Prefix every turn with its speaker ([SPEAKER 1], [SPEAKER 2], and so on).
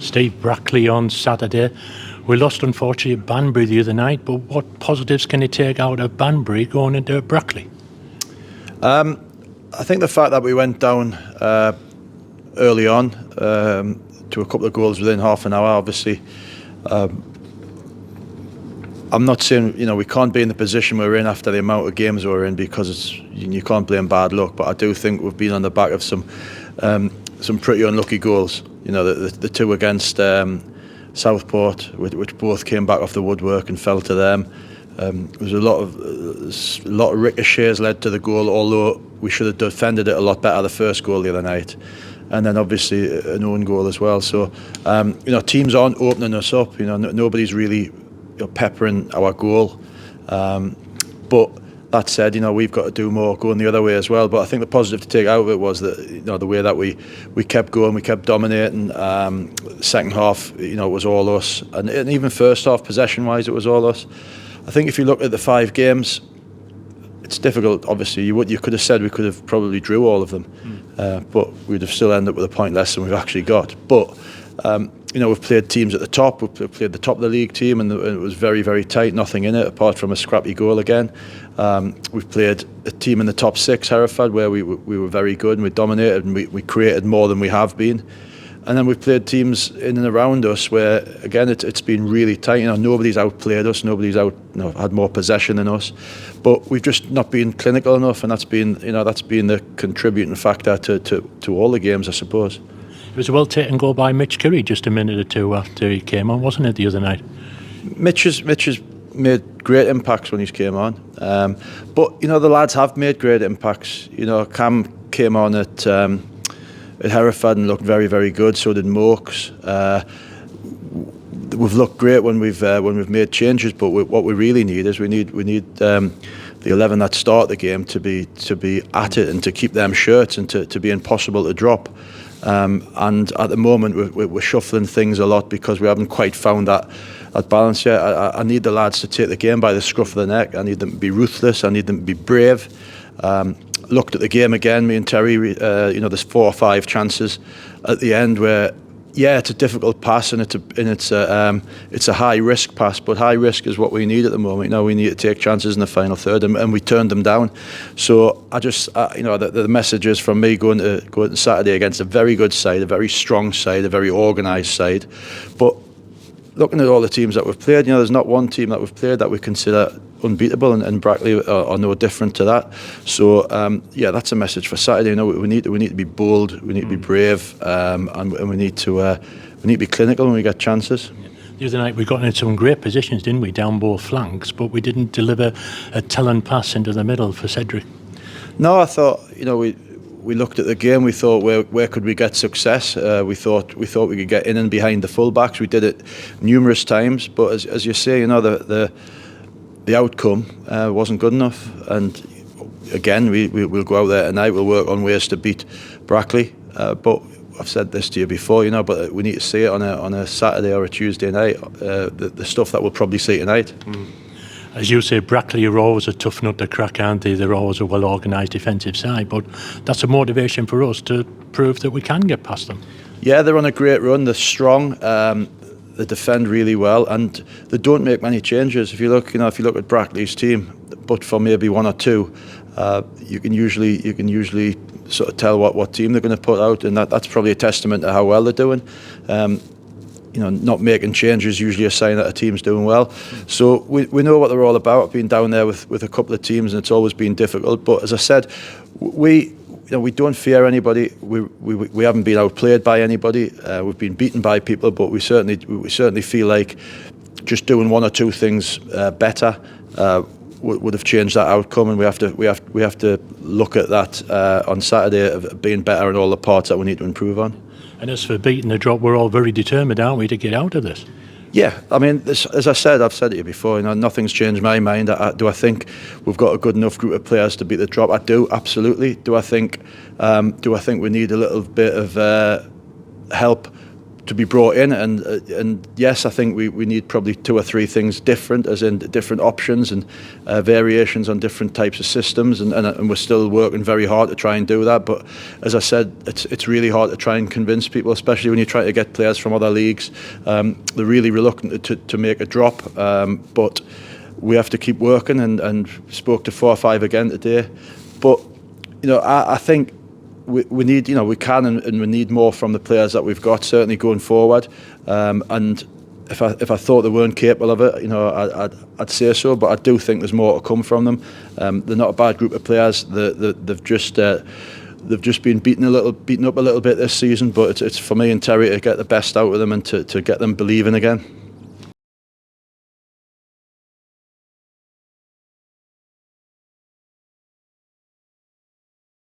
[SPEAKER 1] Steve, Brackley on Saturday. We lost, unfortunately, at Banbury the other night, but what positives can you take out of Banbury going into Brackley?
[SPEAKER 2] I think the fact that we went down early on to a couple of goals within half an hour, obviously, I'm not saying we can't be in the position we're in after the amount of games we're in, because you can't blame bad luck. But I do think we've been on the back of some pretty unlucky goals. The two against Southport, which both came back off the woodwork and fell to them. There was a lot of ricochets led to the goal, although we should have defended it a lot better the first goal the other night, and then obviously an own goal as well. So teams aren't opening us up. Nobody's really peppering our goal. But that said, we've got to do more going the other way as well. But I think the positive to take out of it was that the way that we kept going, we kept dominating. Second half, it was all us, and even first half possession wise, it was all us. I think if you look at the 5 games, it's difficult. Obviously, you could have said we could have probably drew all of them, but we'd have still ended up with a point less than we've actually got. But we've played teams at the top. We've played the top of the league team, and it was very, very tight. Nothing in it apart from a scrappy goal again. We've played a team in the top 6, Hereford, where we were very good and we dominated and we created more than we have been. And then we've played teams in and around us where, again, it's been really tight. Nobody's outplayed us. Nobody's had more possession than us. But we've just not been clinical enough, and that's been the contributing factor to all the games, I suppose.
[SPEAKER 1] It was a well-taken goal by Mitch Curry just a minute or two after he came on, wasn't it, the other night?
[SPEAKER 2] Mitch has made great impacts when he's came on. But, the lads have made great impacts. Cam came on at Hereford and looked very, very good. So did Mokes. We've looked great when we've made changes, but what we really need is we need the 11 that start the game to be at it and to keep them shirts and to be impossible to drop. And at the moment we're shuffling things a lot because we haven't quite found that balance yet. I need the lads to take the game by the scruff of the neck. I need them to be ruthless. I need them to be brave. Looked at the game again, me and Terry. There's 4 or 5 chances at the end where, it's a difficult pass and it's a high risk pass, but high risk is what we need at the moment. We need to take chances in the final third, and we turned them down. So I just, the messages from me going to Saturday against a very good side, a very strong side, a very organised side, but looking at all the teams that we've played, there's not one team that we've played that we consider unbeatable, and Brackley are no different to that. So that's a message for Saturday. We need to be bold, we need to be brave, and we need to be clinical when we get chances.
[SPEAKER 1] The other night we got into some great positions, didn't we, down both flanks, but we didn't deliver a talent pass into the middle for Cedric.
[SPEAKER 2] No, I thought we looked at the game. We thought where could we get success? We thought we could get in and behind the fullbacks. We did it numerous times, but as you say, the outcome wasn't good enough. And again, we'll go out there tonight. We'll work on ways to beat Brackley. But I've said this to you before, but we need to see it on a Saturday or a Tuesday night. The stuff that we'll probably see tonight.
[SPEAKER 1] As you say, Brackley are always a tough nut to crack, aren't they? They're always a well-organised defensive side, but that's a motivation for us to prove that we can get past them. Yeah,
[SPEAKER 2] they're on a great run. They're strong. They defend really well, and they don't make many changes. If you look at Brackley's team, but for maybe 1 or 2, you can usually sort of tell what team they're going to put out, and that's probably a testament to how well they're doing. Not making changes usually a sign that a team's doing well. So we know what they're all about. I've been down there with a couple of teams, and it's always been difficult. But as I said, we don't fear anybody. We haven't been outplayed by anybody. We've been beaten by people, but we certainly feel like just doing 1 or 2 things better would have changed that outcome. And we have to look at that on Saturday of being better in all the parts that we need to improve on.
[SPEAKER 1] And as for beating the drop, we're all very determined, aren't we, to get out of this?
[SPEAKER 2] Yeah, I mean, as I've said to you before, nothing's changed my mind. Do I think we've got a good enough group of players to beat the drop? I do, absolutely. Do I think we need a little bit of help to be brought in, and yes, I think we need probably 2 or 3 things different, as in different options and variations on different types of systems, and we're still working very hard to try and do that. But as I said, it's really hard to try and convince people, especially when you try to get players from other leagues. They're really reluctant to make a drop, but we have to keep working, and spoke to 4 or 5 again today. But I think we need, we can and we need more from the players that we've got, certainly going forward. And if I thought they weren't capable of it, I'd say so. But I do think there's more to come from them. They're not a bad group of players. They've just been beaten up a little bit this season. But it's for me and Terry to get the best out of them and to get them believing again.